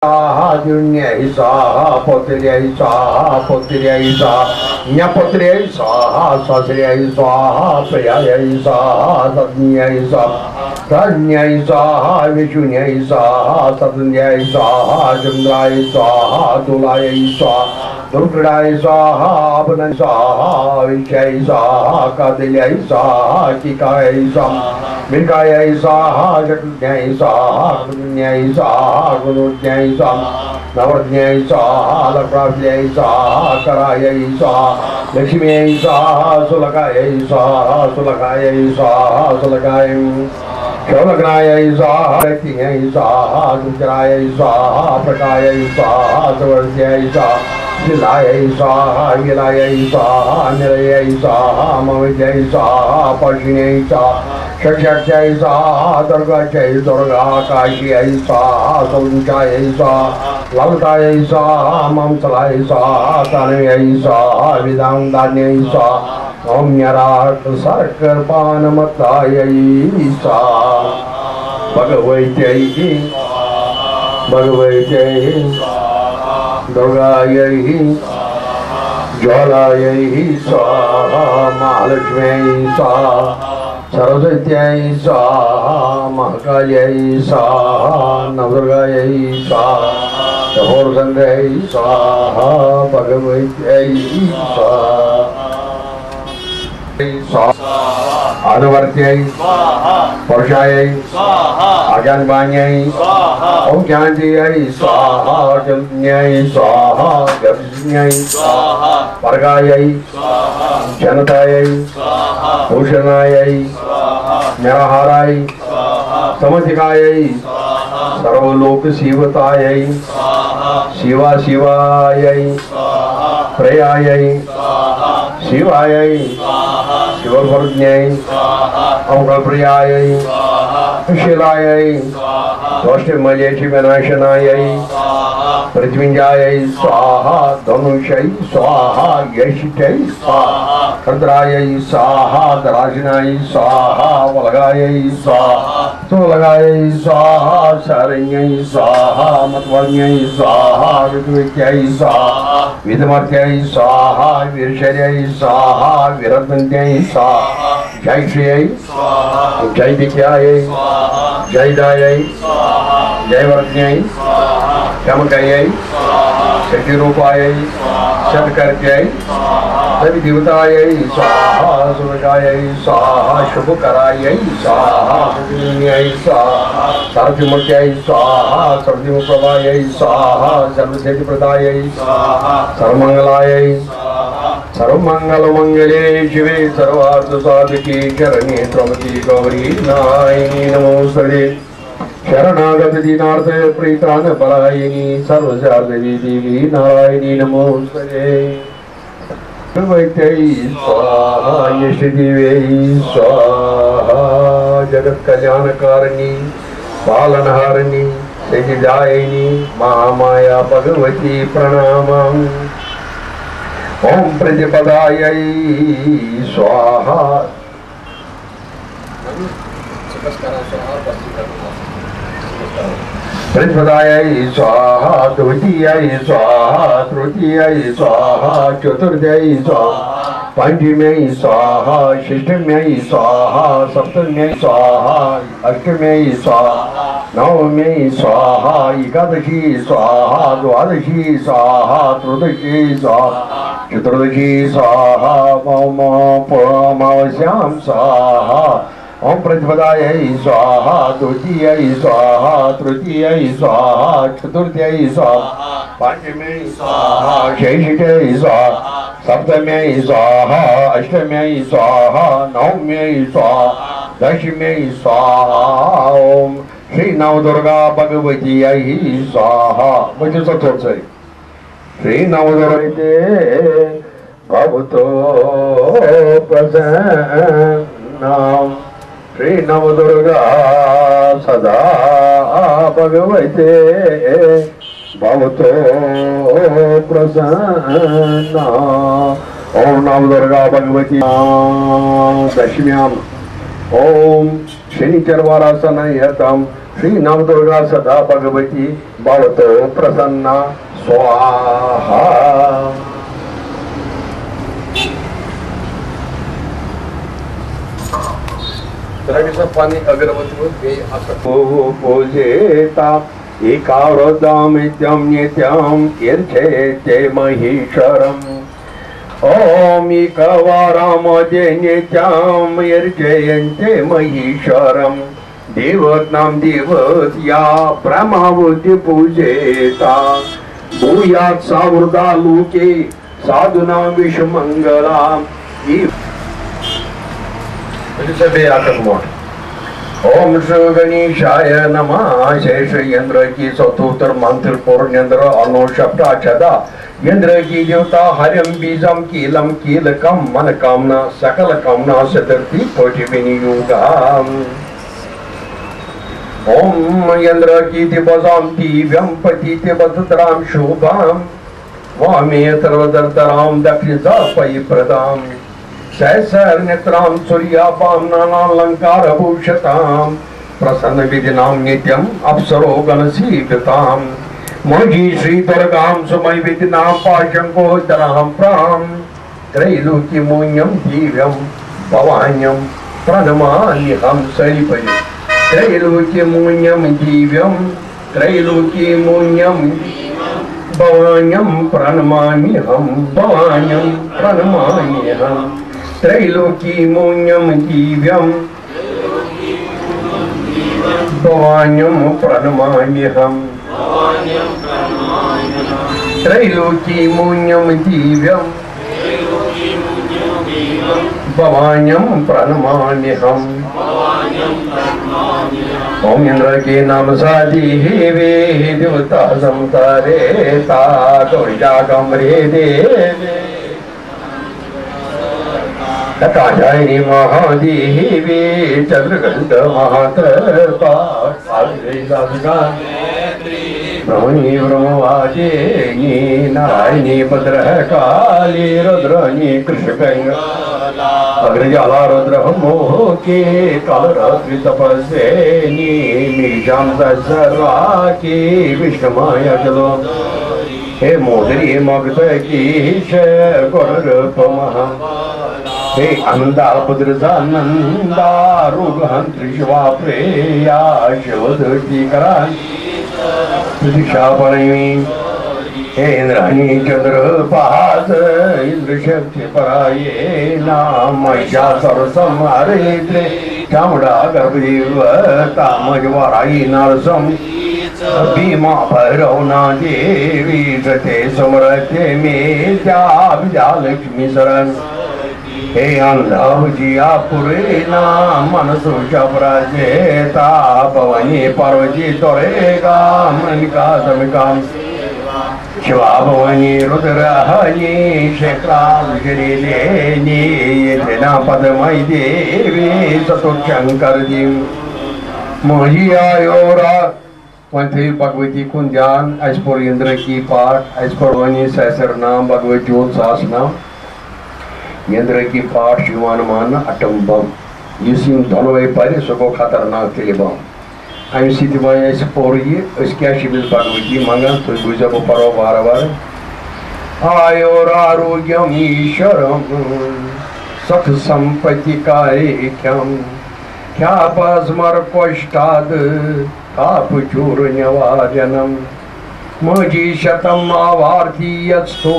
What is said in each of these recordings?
Dunya Isa, Potria Isa, Potria Isa, Nyapotria Isa, Sasria Isa, Priya Isa, Satnya Isa, Sanya Isa, Vichunya Isa, Satnya Isa, Chandra Isa, Tulaya Isa, Durga Isa, Abana Isa, Vichya Isa, Katilya Isa, Kikaya Isa, Milkaya Isa, Jatunya Isa, Kudunya Isa, Kudunya Isa, Navratnya Isa, Lakravya Isa, Karaya Isa, Lakshmiya Isa, Sulakaya Isa, Sulakaya Isa, Sulakaya Sholakaya Isa, Raktinya Isa, Dujaraya Isa, Prakaya Isa, Savartya Isa, Silaya Isa, Vilaya Isa, Niraya Isa, Mavidya Isa, Pashina Isa, Shakshakya Isa, Durga Isa, Durga Kashya Isa, Saluchaya Isa, Lalutaya Isa, Mamsalaya Isa, Tanaya Isa, Vidangdanya Isa, Om Yarat Sarkarpanamataya Isa, Bhagavate Bhagavate Durgaya Jwalaya Isa, Mahalakshmi Isa, Saraswatya Isa, Mahakalya Isa, Navdurgaya Isa, Jahorasandra Isa, Bhagavate Isa, Anuvartyai, Parshayai, Ajanvanyai, Om Jantiyai, Swaha, Jantiyai, Swaha, Jantiyai, Pargayai, Janatayai, Bhushanayai, Miraharai, Samadhikayai, Sarvalok Sivatayai, Shiva Shivayai, Prayayai, Shivayai, Shivavarnyai, Amkalpriyayai, Shilayai, Doshtimalyachi Vinashanayai, Pritvinjayai, Swaha, Dhanushai, Swaha, Yashitai, Swaha, Kadrayai, Swaha, Darajinai, Swaha, Valagayai, Swaha, Sulagayai, Swaha, Saranyai, Swaha, Matvarnyai, Swaha, Vidvikyai, Swaha, Vidamartyai, Swaha, Virsharyai, Swaha, Viratmantyai, Swaha, Jai Shriyai, Jai Vikyayai, Jai Dayai, Jai Varnyai, Kamakayai, Shakti Rupayai, Shatkartyai, Savi Divtayai, Swaha, Surakayai, Swaha, Shubhakarayai, Swaha, Sunyai, Swaha, Sarvimurtyai, Swaha, Sarvimurprabhayai, Swaha, Sarvaseti Pradayai, Swaha, Sarvamangalayai, Sarvamangala Shive, Sarvartha Sadhiki, Charani, Tramati, Gauri, Nayini, Namostate, Sharanagata Dinartha, Pritana, Parayini, Sarvasardevi, Devi, Nayini, Namostate, Bhagavate Swaha, Yashadive Swaha, Jagat Kalyanakarini, Palanharani, Sejidayini, Mahamaya Bhagavati Pranamam, Om Pratipadayai Swaha. Pratipadayai Swaha, Dvitiyai Swaha, Trutiyai Swaha, Chaturdhyai Swaha, Panchimyai Swaha, Shishtamyai Swaha, Saptamyai Swaha, Ashtamyai Swaha, Navamyai Swaha, Ekadashi Swaha, Dvadashi Swaha, Tradashi Swaha, Chaturdashi Swaha, Mamasyam Swaha, Om Pratipadayai Swaha, Dutiyai Swaha, Trutiyai Swaha, Chaturdhyai Swaha, Panchimyai Swaha, Sheshitai Swaha, Saptamyai Swaha, Ashtamyai Swaha, Navamyai Swaha, Dashimyai Swaha, Om Shri Navadurga Bhagavatiyai Swaha. What does that word say? Shri Navadurga Bhavato Prasanam Shri Navadurga Sada Bhagavate Bhavato Prasanna Om Navadurga Bhagavati Dashimyam Om Shani Charvarasanayam Shri Navdurga सदा भगवती भवतो प्रसन्ना स्वाहा। पानी अगरबत्ती पूजेता एकावृतमित्यं नित्यं यर्चेते महेश्वरम्। ओम एकवारमदे नित्यं यर्चयन्ते महेश्वरम्। देवतानां देवत्या ब्रह्मावती पूजेता भूयात् सावृदा लोके साधूनां विश्वमङ्गलम्। ओम श्री गणेशाय नमः। शेष यंत्र की सतोत्तर मंत्र पूर्णेन्द्र अनुशब्दा छदा यंत्र की देवता हरिम बीजम कीलम कीलकम मन कामना सकल कामना सदर्ति कोटि विनियोगा। ओम यंत्र की दिवसाम दिव्यम पतिते बदतराम शोभाम वामे सर्वदर्तराम दक्षिणा पयि प्रदाम सहसर नेत्रां सूर्यापां नानालंकार भूषतां प्रसन्न विधिनां नित्यं अप्सरो गणसेवितां मोजी श्री दुर्गां सुमय विधिनां पाशंकोदरां प्रां त्रैलोक्यमूल्यं दिव्यं भवान्यं प्रणमाम्यहं सरिपरि त्रैलोक्यमूल्यं दिव्यं त्रैलोक्यमूल्यं भवान्यं प्रणमाम्यहं भवान्यं प्रणमाम्यहं त्रैलोक्यमूल्यं दिव्यं भवान्यं प्रणमाम्यहं त्रैलोक्यमूल्यं दिव्यं भवान्यं प्रणमाम्यहं। ओम इंद्र के नाम साधी वे देवता संसारे ता गौरीजागमरे देवे काजायनी महादेवी चंद्रगंध महातपा ब्रह्मणी ब्रह्मवाजेनी नारायणी भद्रकाली रुद्रनी कृष्णगंगा अग्रजाला रुद्र मोके कालरात्रि तपस्विनी मीशां सर्वा की विष्णुमाया चलो हे मोदरी मगध कीश गुरुरूप महा हे अंदा पुत्रनंदा रुगहंत्री शिवा प्रेया शिवदृष्टि करा प्रतीक्षा पणवी हे इंद्राणी चंद्र पास इंद्र शक्ति पराये नाम महिषासुर संहारित्रे चामुंडा गर्भदेवता मजवाराई नरसं भीमा भैरवना देवी सते समरते मेत्या विजयलक्ष्मी शरण हे अंधावजिया पुरे नाम मनसुषा पराजेता भवानी पार्वती तोरेगा मनिका समिकाम शिवा भवानी रुद्रहनी शेखरालेनी येना पदमयी देवी चतुर्शंकर जी मोही आयोरा वंथे भगवती कुंजान ऐसपुर इंद्र की पाठ ऐसपुर वनी सहसर नाम भगवती उत्सास नाम इंद्र की पाठ शिवान मान अटम बम युसिम धनवे पर सगो खतरनाक तेल बम अम सत पोर क्या भगवती मंगान तुम बुझब परो बार बार आयोरारोग्यम ईश्वरम सख संपत्ति कार्यम ख्यापस्मर कोष्टाद कापचूर निवाजनम मजी शतम आवार्थी यत्सो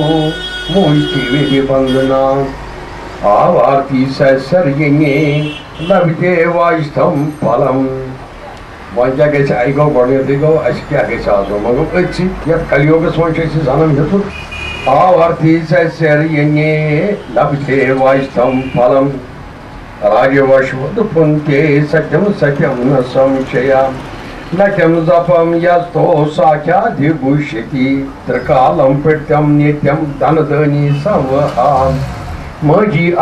मुष्टि विधि बंधना आवार्थी सहसर्यने लभते वास्तम फलम वंजा गए आई गो गो क्या मगर कलियोग सनम हेतु आवार्थी सहसर्यने लभते वास्तम फलम राजवश्वद पुंते सत्यम सत्यम न संशया लक्ष्यम जपम यस्तो साख्याधिगुष्यति त्रिकालं पित्यम नित्यम धनधनी संवहा मजी